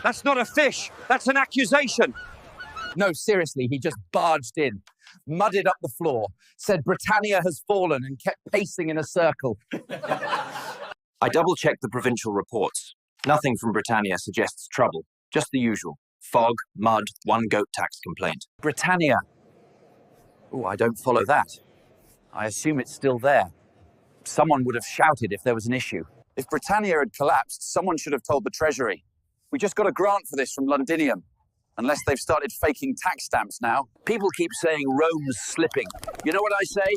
That's not a fish. That's an accusation. No, seriously, he just barged in, mudded up the floor, said Britannia has fallen and kept pacing in a circle. I double-checked the provincial reports. Nothing from Britannia suggests trouble. Just the usual. Fog, mud, one goat tax complaint. Britannia. Oh, I don't follow that. I assume it's still there. Someone would have shouted if there was an issue. If Britannia had collapsed, someone should have told the Treasury. We just got a grant for this from Londinium. Unless they've started faking tax stamps now. People keep saying Rome's slipping. You know what I say?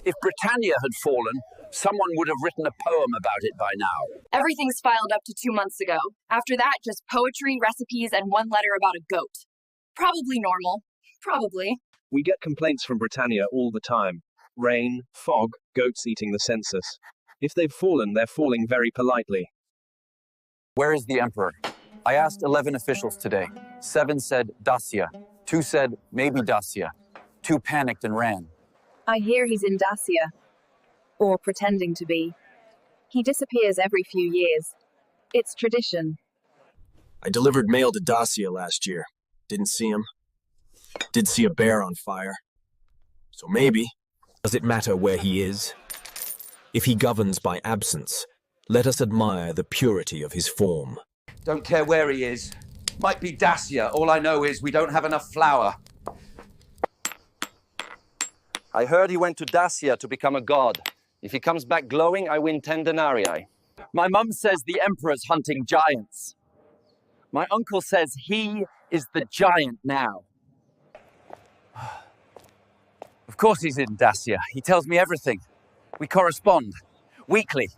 If Britannia had fallen, someone would have written a poem about it by now. Everything's filed up to 2 months ago. After that, just poetry, recipes, and one letter about a goat. Probably normal. Probably. We get complaints from Britannia all the time. Rain, fog, goats eating the census. If they've fallen, they're falling very politely. Where is the Emperor? I asked 11 officials today. 7 said Dacia. 2 said maybe Dacia. 2 panicked and ran. I hear he's in Dacia. Or pretending to be. He disappears every few years. It's tradition. I delivered mail to Dacia last year. Didn't see him. Did see a bear on fire. So maybe. Does it matter where he is? If he governs by absence, let us admire the purity of his form. Don't care where he is. Might be Dacia. All I know is we don't have enough flour. I heard he went to Dacia to become a god. If he comes back glowing, I win 10 denarii. My mum says the Emperor's hunting giants. My uncle says he is the giant now. Of course he's in Dacia. He tells me everything. We correspond. Weekly.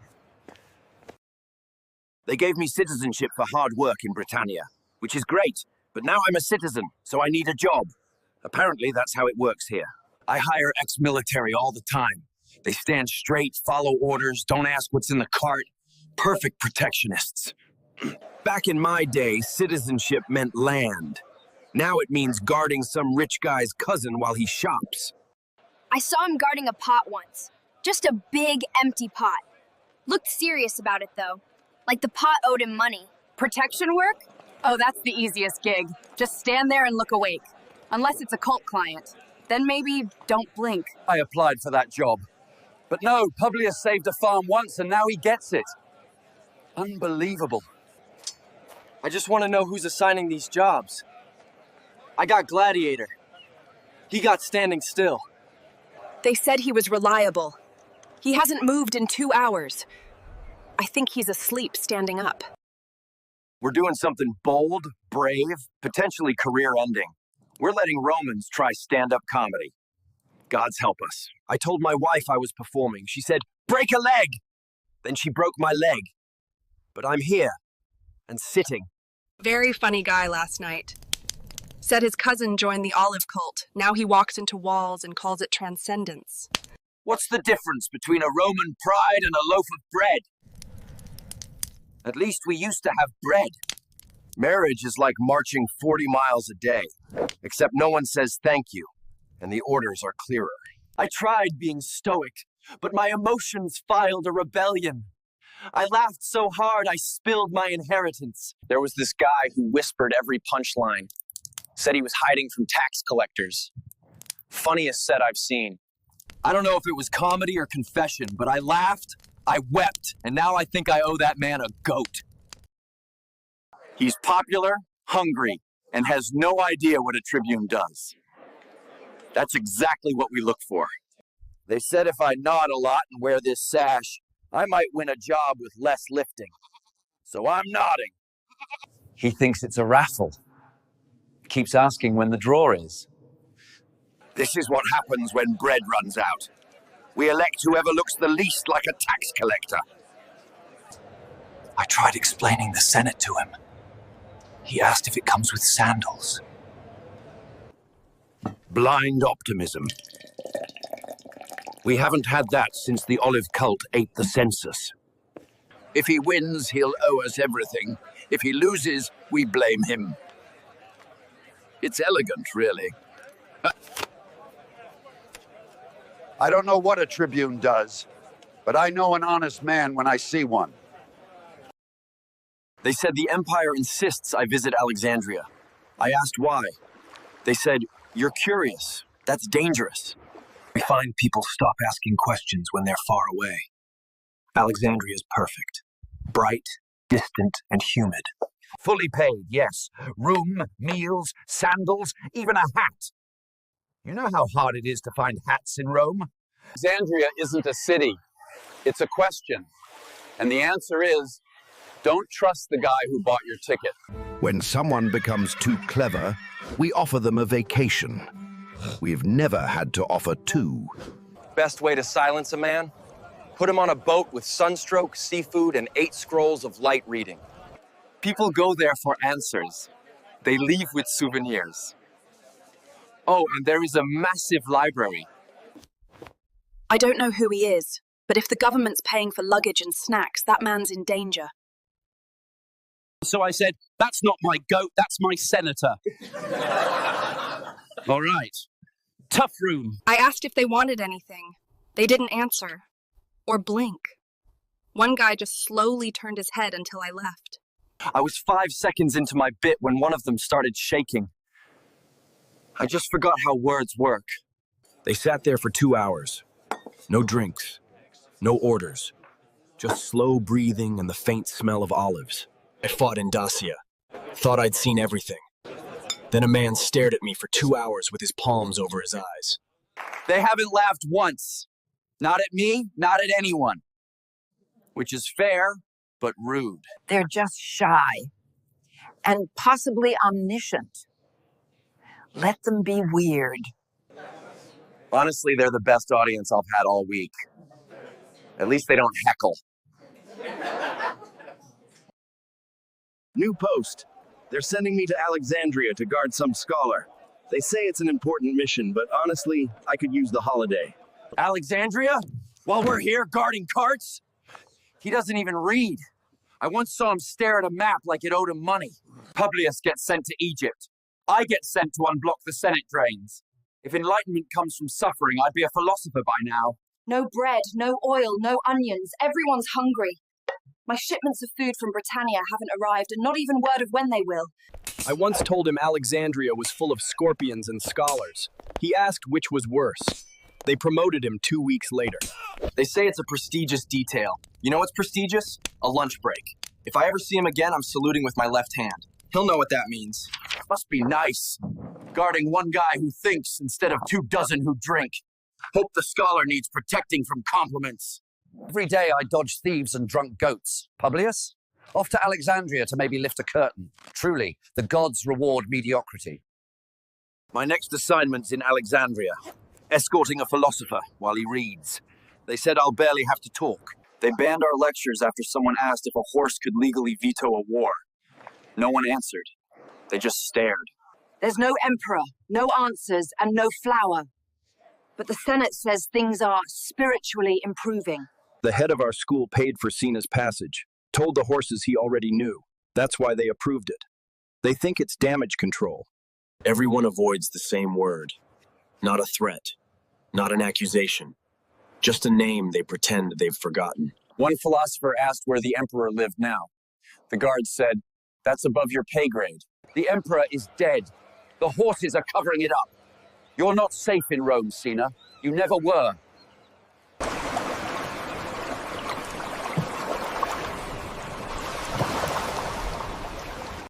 They gave me citizenship for hard work in Britannia, which is great, but now I'm a citizen, so I need a job. Apparently, that's how it works here. I hire ex-military all the time. They stand straight, follow orders, don't ask what's in the cart. Perfect protectionists. Back in my day, citizenship meant land. Now it means guarding some rich guy's cousin while he shops. I saw him guarding a pot once. Just a big, empty pot. Looked serious about it, though. Like the pot owed him money. Protection work? Oh, that's the easiest gig. Just stand there and look awake. Unless it's a cult client. Then maybe don't blink. I applied for that job. But no, Publius saved a farm once and now he gets it. Unbelievable. I just want to know who's assigning these jobs. I got Gladiator. He got Standing Still. They said he was reliable. He hasn't moved in 2 hours. I think he's asleep standing up. We're doing something bold, brave, potentially career-ending. We're letting Romans try stand-up comedy. God's help us. I told my wife I was performing. She said, "Break a leg!" Then she broke my leg. But I'm here, and sitting. Very funny guy last night. Said his cousin joined the Olive Cult. Now he walks into walls and calls it transcendence. What's the difference between a Roman pride and a loaf of bread? At least we used to have bread. Marriage is like marching 40 miles a day, except no one says thank you, and the orders are clearer. I tried being stoic, but my emotions filed a rebellion. I laughed so hard I spilled my inheritance. There was this guy who whispered every punchline, said he was hiding from tax collectors. Funniest set I've seen. I don't know if it was comedy or confession, but I laughed, I wept, and now I think I owe that man a goat. He's popular, hungry, and has no idea what a tribune does. That's exactly what we look for. They said if I nod a lot and wear this sash, I might win a job with less lifting. So I'm nodding. He thinks it's a raffle. Keeps asking when the draw is. This is what happens when bread runs out. We elect whoever looks the least like a tax collector. I tried explaining the Senate to him. He asked if it comes with sandals. Blind optimism. We haven't had that since the Olive Cult ate the census. If he wins, he'll owe us everything. If he loses, we blame him. It's elegant, really. I don't know what a tribune does, but I know an honest man when I see one. They said the Empire insists I visit Alexandria. I asked why. They said, "You're curious. That's dangerous." We find people stop asking questions when they're far away. Alexandria is perfect. Bright, distant, and humid. Fully paid, yes. Room, meals, sandals, even a hat. You know how hard it is to find hats in Rome? Alexandria isn't a city. It's a question. And the answer is, don't trust the guy who bought your ticket. When someone becomes too clever, we offer them a vacation. We've never had to offer two. Best way to silence a man? Put him on a boat with sunstroke, seafood, and 8 scrolls of light reading. People go there for answers. They leave with souvenirs. Oh, and there is a massive library. I don't know who he is, but if the government's paying for luggage and snacks, that man's in danger. So I said, that's not my goat, that's my senator. All right. Tough room. I asked if they wanted anything. They didn't answer. Or blink. One guy just slowly turned his head until I left. I was 5 seconds into my bit when one of them started shaking. I just forgot how words work. They sat there for 2 hours. No drinks. No orders. Just slow breathing and the faint smell of olives. I fought in Dacia. Thought I'd seen everything. Then a man stared at me for 2 hours with his palms over his eyes. They haven't laughed once. Not at me, not at anyone. Which is fair, but rude. They're just shy. And possibly omniscient. Let them be weird. Honestly, they're the best audience I've had all week. At least they don't heckle. New post. They're sending me to Alexandria to guard some scholar. They say it's an important mission, but honestly, I could use the holiday. Alexandria? While we're here guarding carts? He doesn't even read. I once saw him stare at a map like it owed him money. Publius gets sent to Egypt. I get sent to unblock the Senate drains. If enlightenment comes from suffering, I'd be a philosopher by now. No bread, no oil, no onions. Everyone's hungry. My shipments of food from Britannia haven't arrived, and not even word of when they will. I once told him Alexandria was full of scorpions and scholars. He asked which was worse. They promoted him 2 weeks later. They say it's a prestigious detail. You know what's prestigious? A lunch break. If I ever see him again, I'm saluting with my left hand. He'll know what that means. Must be nice. Guarding one guy who thinks instead of 24 who drink. Hope the scholar needs protecting from compliments. Every day I dodge thieves and drunk goats. Publius? Off to Alexandria to maybe lift a curtain. Truly, the gods reward mediocrity. My next assignment's in Alexandria. Escorting a philosopher while he reads. They said I'll barely have to talk. They banned our lectures after someone asked if a horse could legally veto a war. No one answered. They just stared. There's no emperor, no answers, and no flower. But the Senate says things are spiritually improving. The head of our school paid for Cena's passage, told the horses he already knew. That's why they approved it. They think it's damage control. Everyone avoids the same word. Not a threat. Not an accusation. Just a name they pretend they've forgotten. One philosopher asked where the emperor lived now. The guard said, "That's above your pay grade. The emperor is dead. The horses are covering it up. You're not safe in Rome, Cena. You never were.